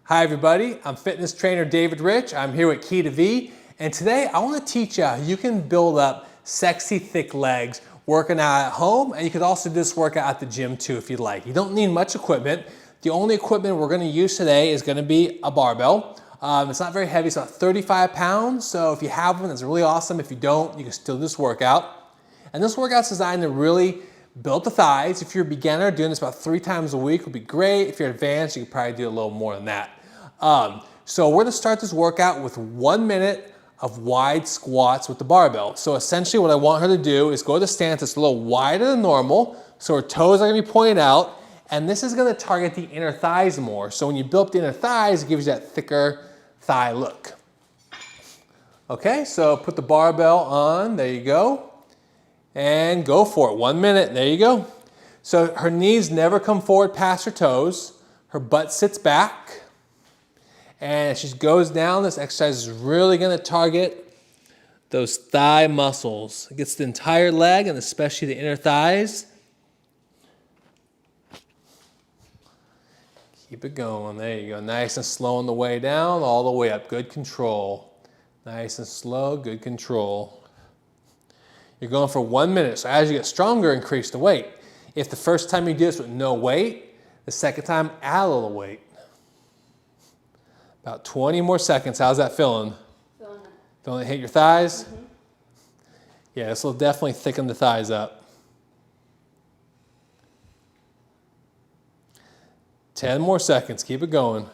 Hi everybody, I'm fitness trainer David Rich. I'm here with Keeta V, and today I want to teach you how you can build up sexy thick legs working out at home, and you could also do this workout at the gym too if you'd like. You don't need much equipment. The only equipment we're going to use today is going to be a barbell. It's not very heavy, it's about 35 pounds, so if you have one, that's really awesome. If you don't, you can still do this workout. And this workout's designed to really build the thighs. If you're a beginner, doing this about 3 times a week would be great. If you're advanced, you could probably do a little more than that. So we're gonna start this workout with 1 minute of wide squats with the barbell. So essentially what I want her to do is go to the stance that's a little wider than normal, so her toes are gonna be pointed out, and this is gonna target the inner thighs more. So when you build up the inner thighs, it gives you that thicker thigh look. Okay, so put the barbell on, there you go, and go for it, 1 minute, there you go. So her knees never come forward past her toes, her butt sits back, and as she goes down, this exercise is really gonna target those thigh muscles. It gets the entire leg and especially the inner thighs. Keep it going, there you go. Nice and slow on the way down, all the way up, good control. Nice and slow, good control. You're going for 1 minute, so as you get stronger, increase the weight. If the first time you do this with no weight, the second time, add a little weight. About 20 more seconds. How's that feeling? Feeling it. Feeling it hit your thighs? Mm-hmm. Yeah, this will definitely thicken the thighs up. 10 more seconds. Keep it going.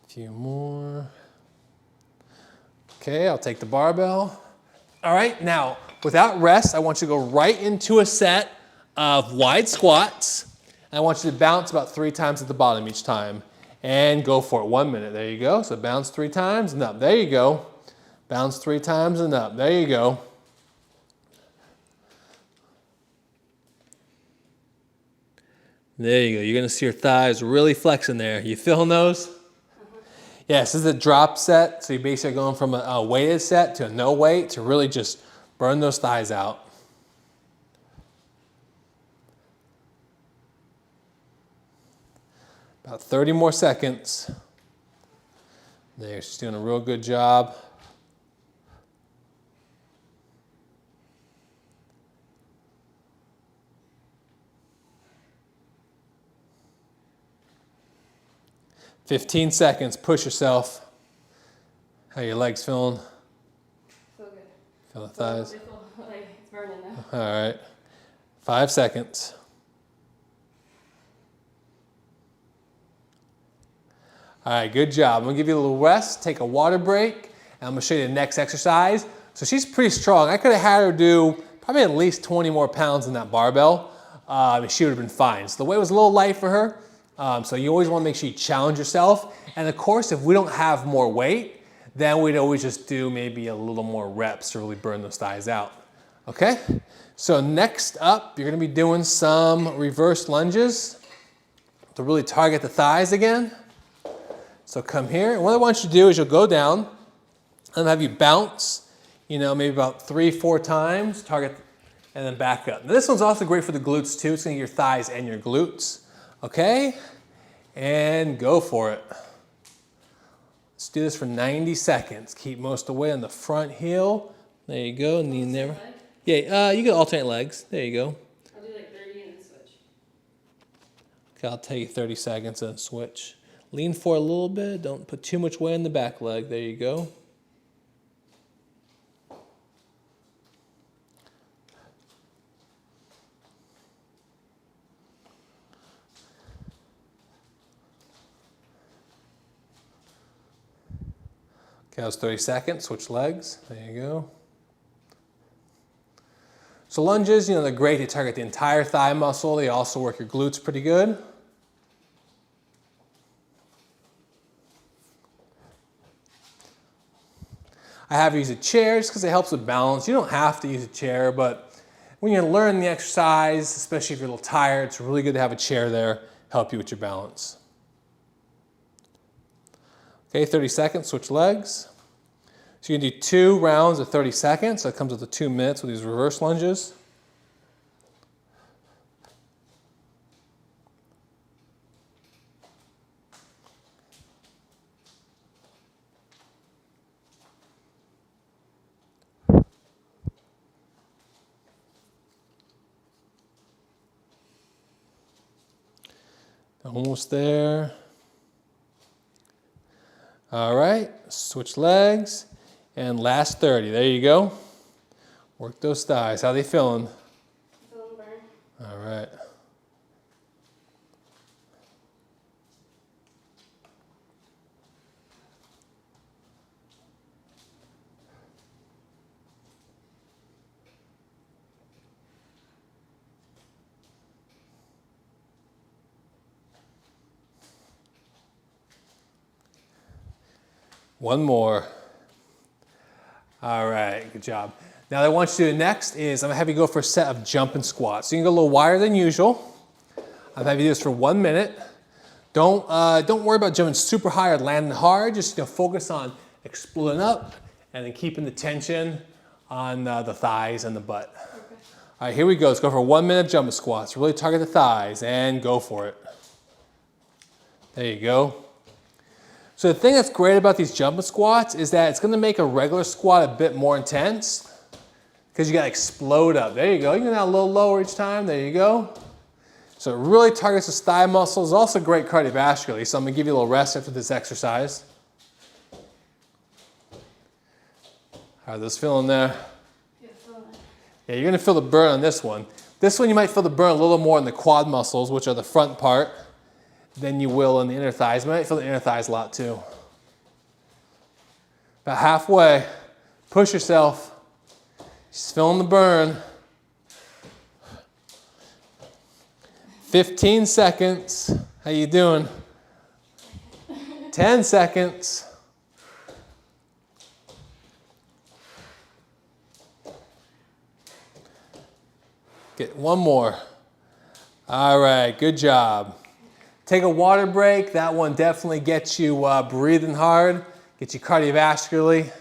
A few more. Okay, I'll take the barbell. All right, now, without rest, I want you to go right into a set of wide squats. And I want you to bounce about 3 times at the bottom each time. And go for it, 1 minute, there you go. So bounce 3 times and up, there you go. Bounce 3 times and up, there you go. There you go, you're gonna see your thighs really flexing there. You feeling those? Yes, this is a drop set, so you're basically going from a weighted set to a no weight to really just burn those thighs out. About 30 more seconds. There, she's doing a real good job. "15 seconds, push yourself." How your legs feeling? Feel good. Feel the thighs? They feel like it's burning now. All right, 5 seconds. All right, good job. I'm gonna give you a little rest, take a water break, and I'm gonna show you the next exercise. So she's pretty strong. I could have had her do probably at least 20 more pounds in that barbell. She would have been fine. So the weight was a little light for her. So you always want to make sure you challenge yourself. And of course, if we don't have more weight, then we'd always just do maybe a little more reps to really burn those thighs out. Okay? So next up, you're going to be doing some reverse lunges to really target the thighs again. So come here. And what I want you to do is you'll go down and have you bounce, maybe about 3-4 times, target, and then back up. Now, this one's also great for the glutes too. It's going to get your thighs and your glutes. Okay, and go for it. Let's do this for 90 seconds. Keep most of the weight on the front heel. There you go. Knee never. Yeah, you can alternate legs. There you go. I'll do like 30 and then switch. Okay, I'll take 30 seconds and switch. Lean forward a little bit. Don't put too much weight on the back leg. There you go. Okay, that was 30 seconds, switch legs, there you go. So lunges, they're great, they target the entire thigh muscle, they also work your glutes pretty good. I have used a chair just because it helps with balance. You don't have to use a chair, but when you're learning the exercise, especially if you're a little tired, it's really good to have a chair there, help you with your balance. Okay, 30 seconds, switch legs. So you can do 2 rounds of 30 seconds. That comes with the 2 minutes with these reverse lunges. Almost there. All right, switch legs. And last 30, there you go. Work those thighs. How they feeling? Feeling burn. All right. One more. All right, good job. Now what I want you to do next is I'm gonna have you go for a set of jumping squats. So you can go a little wider than usual. I'm gonna have you do this for 1 minute. Don't worry about jumping super high or landing hard. Just focus on exploding up and then keeping the tension on the thighs and the butt. Okay. All right, here we go. Let's go for 1 minute of jumping squats. Really target the thighs and go for it. There you go. So the thing that's great about these jumping squats is that it's going to make a regular squat a bit more intense because you got to explode up. There you go. You can go down a little lower each time. There you go. So it really targets the thigh muscles. Also great cardiovascularly. So I'm going to give you a little rest after this exercise. How are those feeling there? Yeah, feeling it. Yeah, you're going to feel the burn on this one. This one you might feel the burn a little more in the quad muscles, which are the front part, than you will in the inner thighs. You might feel the inner thighs a lot too. About halfway. Push yourself. Just feeling the burn. 15 seconds. How you doing? 10 seconds. Get one more. All right, good job. Take a water break. That one definitely gets you breathing hard, gets you cardiovascularly. I'm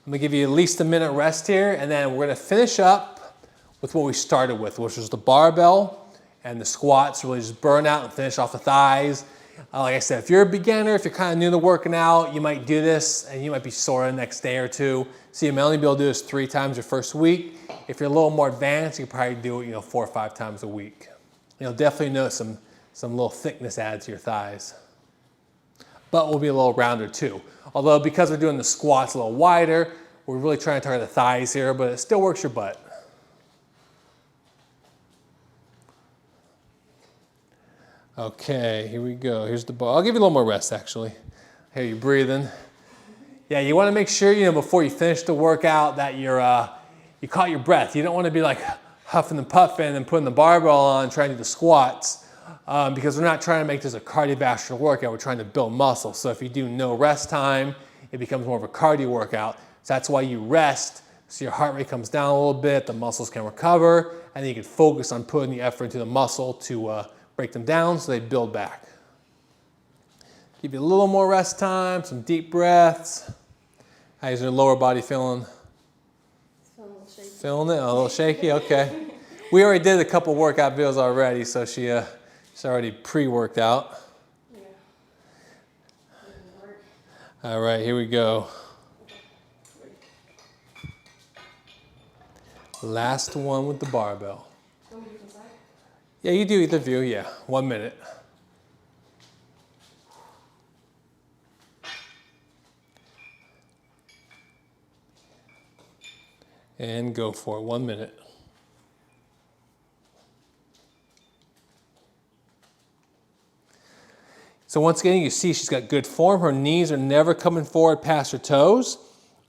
gonna give you at least a minute rest here, and then we're gonna finish up with what we started with, which was the barbell and the squats. Really just burn out and finish off the thighs. Like I said, if you're a beginner, if you're kind of new to working out, you might do this and you might be sore the next day or two. So you may only be able to do this 3 times your first week. If you're a little more advanced, you can probably do it 4 or 5 times a week. You'll definitely notice some little thickness added to your thighs. Butt will be a little rounder too. Although because we're doing the squats a little wider, we're really trying to target the thighs here, but it still works your butt. Okay, here we go. Here's the ball. I'll give you a little more rest actually. Here, you breathing. Yeah, you want to make sure, before you finish the workout that you caught your breath. You don't want to be like huffing and puffing and putting the barbell on trying to do the squats. Because we're not trying to make this a cardiovascular workout, we're trying to build muscle. So if you do no rest time, it becomes more of a cardio workout. So that's why you rest, so your heart rate comes down a little bit, the muscles can recover, and then you can focus on putting the effort into the muscle to break them down so they build back. Give you a little more rest time, some deep breaths. How's your lower body feeling? Feeling a little shaky. Feeling it? A little shaky? Okay. We already did a couple workout videos already, so she's already pre-worked out. Yeah. Didn't work. All right, here we go. Last one with the barbell. Go to the side. Yeah, you do either view, yeah. 1 minute. And go for it, 1 minute. So once again, you see she's got good form. Her knees are never coming forward past her toes.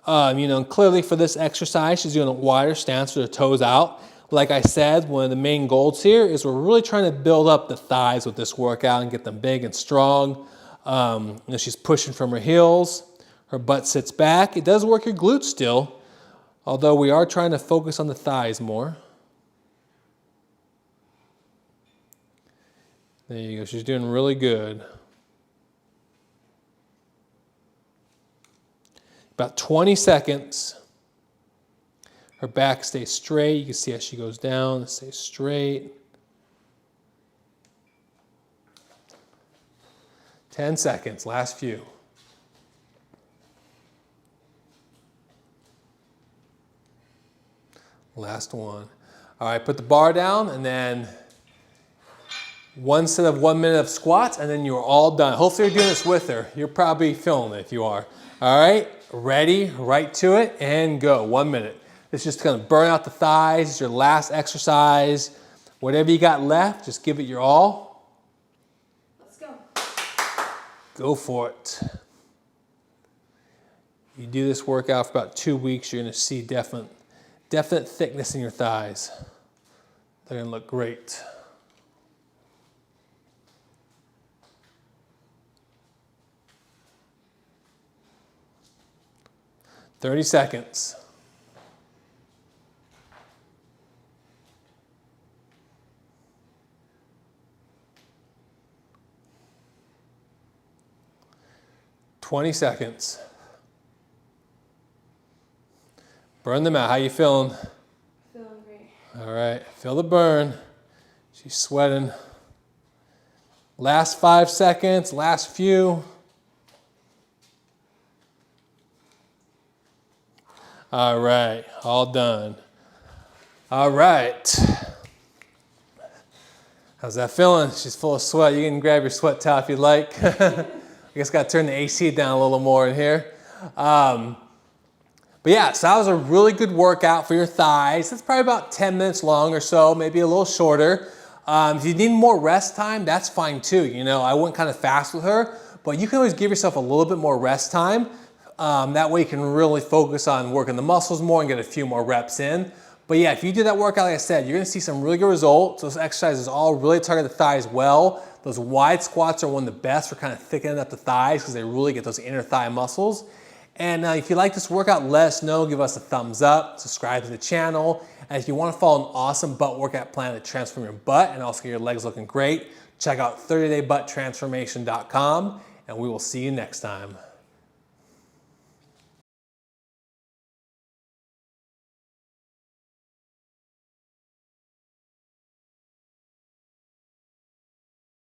Clearly for this exercise, she's doing a wider stance with her toes out. Like I said, one of the main goals here is we're really trying to build up the thighs with this workout and get them big and strong. She's pushing from her heels. Her butt sits back. It does work your glutes still, although we are trying to focus on the thighs more. There you go. She's doing really good. About 20 seconds. Her back stays straight. You can see as she goes down, it stays straight. 10 seconds, last few. Last one. All right, put the bar down and then 1 set of 1 minute of squats, and then you're all done. Hopefully you're doing this with her. You're probably feeling it if you are. All right, ready, right to it, and go. 1 minute. It's just gonna burn out the thighs. It's your last exercise. Whatever you got left, just give it your all. Let's go. Go for it. You do this workout for about 2 weeks, you're gonna see definite thickness in your thighs. They're gonna look great. "30 seconds. "20 seconds. Burn them out. How you feeling? Feeling great. All right, feel the burn. She's sweating. Last 5 seconds, last few. All right, all done. All right. How's that feeling? She's full of sweat. You can grab your sweat towel if you'd like. I guess got to turn the AC down a little more in here. But yeah, so that was a really good workout for your thighs. It's probably about 10 minutes long or so, maybe a little shorter. If you need more rest time, that's fine too. You know, I went kind of fast with her, but you can always give yourself a little bit more rest time. That way you can really focus on working the muscles more and get a few more reps in. But yeah, if you do that workout, like I said, you're gonna see some really good results. Those exercises all really target the thighs well. Those wide squats are one of the best for kind of thickening up the thighs because they really get those inner thigh muscles. And if you like this workout, let us know. Give us a thumbs up, subscribe to the channel. And if you want to follow an awesome butt workout plan to transform your butt and also get your legs looking great, check out 30daybutttransformation.com, and we will see you next time.